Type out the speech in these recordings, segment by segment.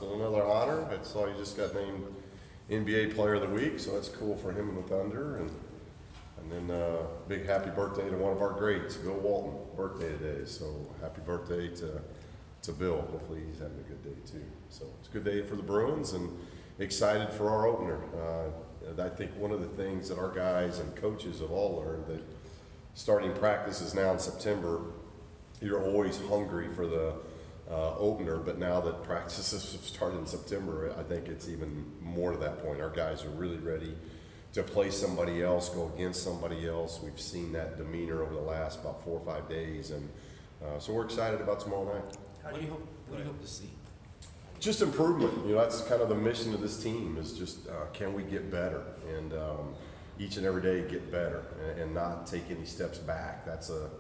So another honor. I saw he just got named NBA Player of the Week, so that's cool for him and the Thunder. And then big happy birthday to one of our greats, Bill Walton, birthday today. So happy birthday to Bill. Hopefully he's having a good day too. So it's a good day for the Bruins and excited for our opener. I think one of the things that our guys and coaches have all learned that starting practices now in September, you're always hungry for the opener, but now that practices have started in September, I think it's even more to that point. Our guys are really ready to play somebody else, go against somebody else. We've seen that demeanor over the last about 4 or 5 days, and so we're excited about tomorrow night. What do you hope to see? Just improvement. You know, that's kind of the mission of this team is just can we get better and each and every day get better and not take any steps back. That's a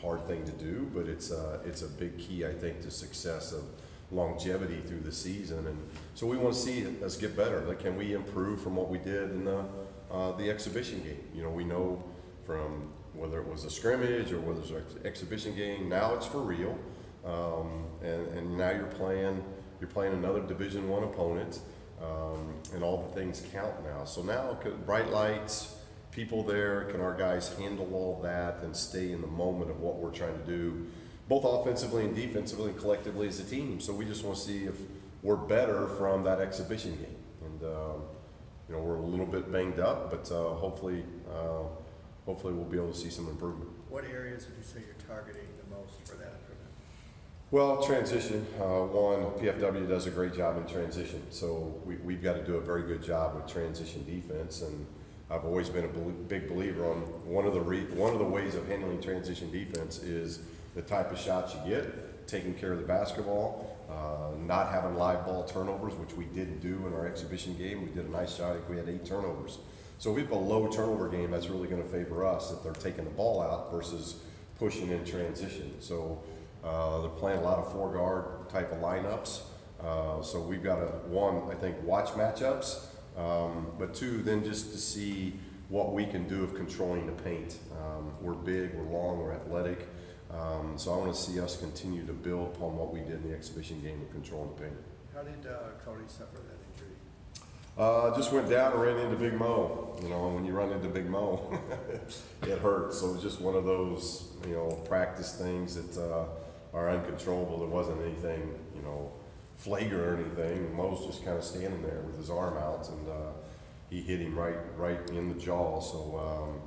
hard thing to do, but it's a big key, I think, to success of longevity through the season. And so we want to see us get better. Like, can we improve from what we did in the exhibition game? You know, we know from whether it was a scrimmage or whether it was an exhibition game, now it's for real. And now you're playing another Division I opponent, and all the things count now. So now, bright lights, people there, can our guys handle all that and stay in the moment of what we're trying to do, both offensively and defensively and collectively as a team. So we just want to see if we're better from that exhibition game. And you know, we're a little bit banged up, but hopefully we'll be able to see some improvement. What areas would you say you're targeting the most for that improvement? Well, transition. PFW does a great job in transition, so we've got to do a very good job with transition defense. And I've always been a big believer on one of the ways of handling transition defense is the type of shots you get, taking care of the basketball, not having live ball turnovers, which we didn't do in our exhibition game. We did a nice job. I think we had 8 turnovers. So if we have a low turnover game, that's really going to favor us if they're taking the ball out versus pushing in transition. So they're playing a lot of 4-guard type of lineups. So we've got to, one, I think, watch matchups, but 2, then just to see what we can do of controlling the paint. We're big, we're long, we're athletic. So I want to see us continue to build upon what we did in the exhibition game of controlling the paint. How did Cody suffer that injury? Just went down and ran into Big Mo. You know, when you run into Big Mo, it hurts. So it was just one of those, you know, practice things that are uncontrollable. There wasn't anything, you know, flagrant or anything. Mo's just kind of standing there with his arm out, and he hit him right in the jaw. So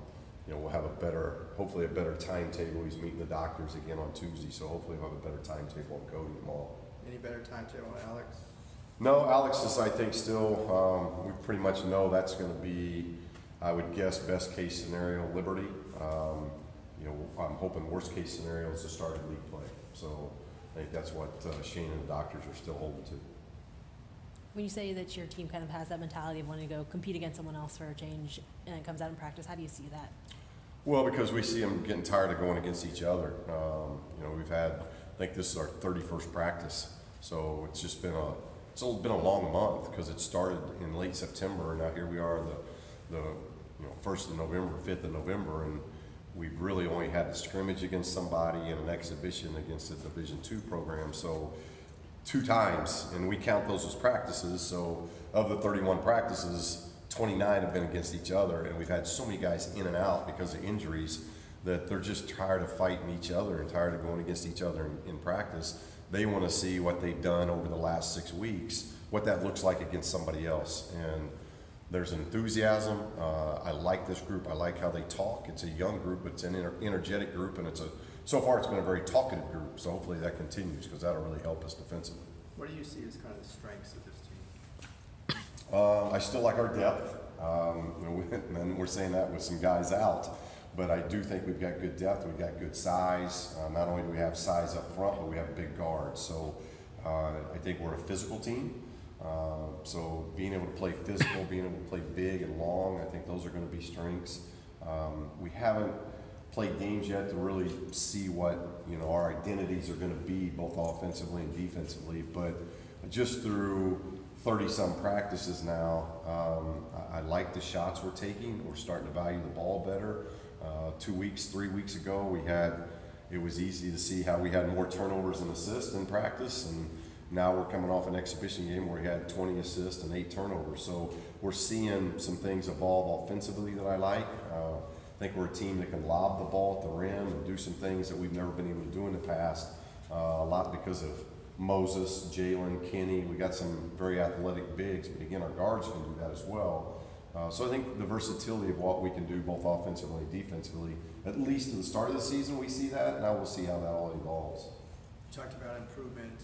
you know, we'll have hopefully a better timetable. He's meeting the doctors again on Tuesday, so hopefully we'll have a better timetable on Cody tomorrow. Any better timetable on Alex? No, Alex is, I think, still, we pretty much know that's going to be, I would guess, best case scenario, Liberty. You know, I'm hoping worst case scenario is to start a league play. So I think that's what Shane and the doctors are still holding to. When you say that your team kind of has that mentality of wanting to go compete against someone else for a change and it comes out in practice, how do you see that? Well, because we see them getting tired of going against each other. You know, we've had, I think this is our 31st practice. So it's just been a long month because it started in late September, and now here we are the 1st of November, 5th of November, and we've really only had a scrimmage against somebody and an exhibition against a Division II program. So 2 times, and we count those as practices. So of the 31 practices, 29 have been against each other, and we've had so many guys in and out because of injuries that they're just tired of fighting each other and tired of going against each other in practice. They want to see what they've done over the last 6 weeks, what that looks like against somebody else. And there's enthusiasm. I like this group. I like how they talk. It's a young group, but it's an energetic group, and so far it's been a very talkative group. So hopefully that continues because that'll really help us defensively. What do you see as kind of the strengths of this team? I still like our depth. You know, and we're saying that with some guys out. But I do think we've got good depth. We've got good size. Not only do we have size up front, but we have big guards. So I think we're a physical team. So being able to play physical, being able to play big and long, I think those are going to be strengths. We haven't played games yet to really see what, you know, our identities are going to be, both offensively and defensively. But just through 30-some practices now, I like the shots we're taking. We're starting to value the ball better. 2 weeks, 3 weeks ago, it was easy to see how we had more turnovers and assists in practice, and Now we're coming off an exhibition game where he had 20 assists and 8 turnovers. So we're seeing some things evolve offensively that I like. I think we're a team that can lob the ball at the rim and do some things that we've never been able to do in the past. A lot because of Moses, Jalen, Kenny. We got some very athletic bigs, but again, our guards can do that as well. So I think the versatility of what we can do both offensively and defensively, at least at the start of the season we see that. Now we'll see how that all evolves. You talked about improvement.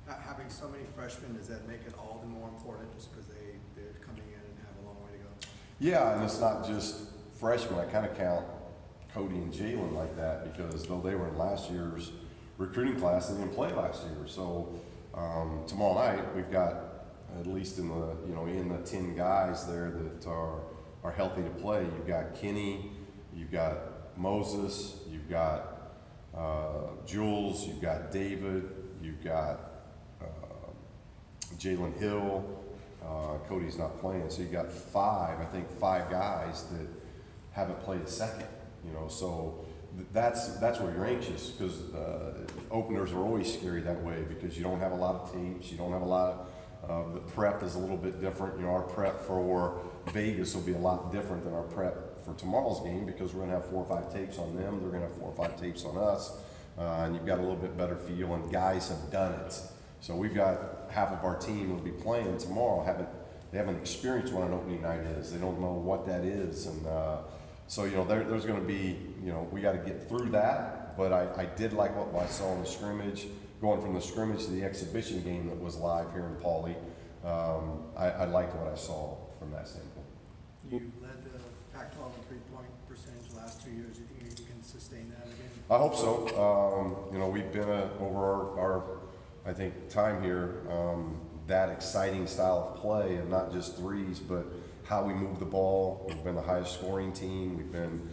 Having so many freshmen, does that make it all the more important just because they're coming in and have a long way to go? Yeah, and it's not just freshmen. I kind of count Cody and Jalen like that because though they were in last year's recruiting class, they didn't play last year. So tomorrow night we've got at least in the 10 guys there that are healthy to play. You've got Kenny, you've got Moses, you've got Jules, you've got David, you've got Jalen Hill. Cody's not playing, so you've got five guys that haven't played a second. So that's where you're anxious because openers are always scary that way because you don't have a lot of tapes, you don't have a lot of the prep is a little bit different. Our prep for Vegas will be a lot different than our prep for tomorrow's game because we're going to have 4 or 5 tapes on them. They're going to have 4 or 5 tapes on us, and you've got a little bit better feel. And guys have done it, so we've got half of our team will be playing tomorrow. They haven't experienced what an opening night is. They don't know what that is, and so there's going to be we got to get through that. But I did like what I saw in the scrimmage. Going from the scrimmage to the exhibition game that was live here in Pauley, I liked what I saw from that standpoint. You led the Pac-12 in three-point percentage the last 2 years. You think you can sustain that again? I hope so. We've been over our I think time here, that exciting style of play and not just threes, but how we move the ball. We've been the highest scoring team. We've been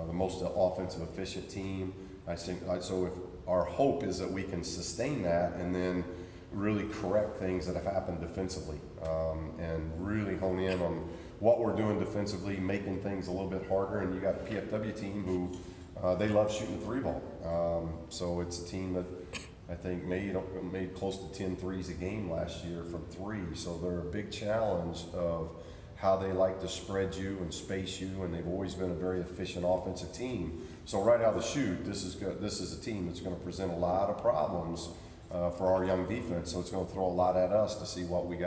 the most offensive efficient team. I think so. If our hope is that we can sustain that and then really correct things that have happened defensively and really hone in on what we're doing defensively, making things a little bit harder. And you got a PFW team who they love shooting the 3 ball. So it's a team that I think made close to 10 threes a game last year from 3. So they're a big challenge of how they like to spread you and space you, and they've always been a very efficient offensive team. So right out of the chute, this is good. This is a team that's going to present a lot of problems for our young defense. So it's going to throw a lot at us to see what we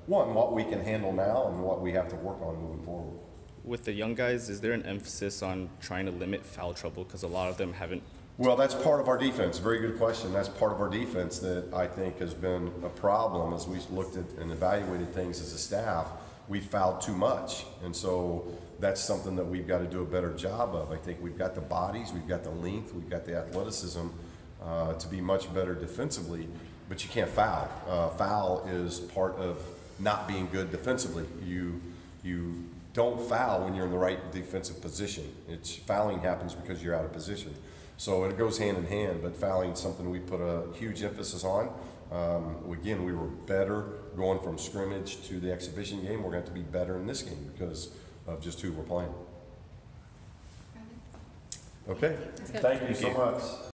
what we can handle now and what we have to work on moving forward. With the young guys, is there an emphasis on trying to limit foul trouble because a lot of them haven't? Well, that's part of our defense. Very good question. That's part of our defense that I think has been a problem as we've looked at and evaluated things as a staff. We fouled too much, and so that's something that we've got to do a better job of. I think we've got the bodies, we've got the length, we've got the athleticism to be much better defensively, but you can't foul. Foul is part of not being good defensively. You don't foul when you're in the right defensive position. Fouling happens because you're out of position. So it goes hand in hand, but fouling is something we put a huge emphasis on. Again, we were better going from scrimmage to the exhibition game. We're going to have to be better in this game because of just who we're playing. Okay, thank you so much.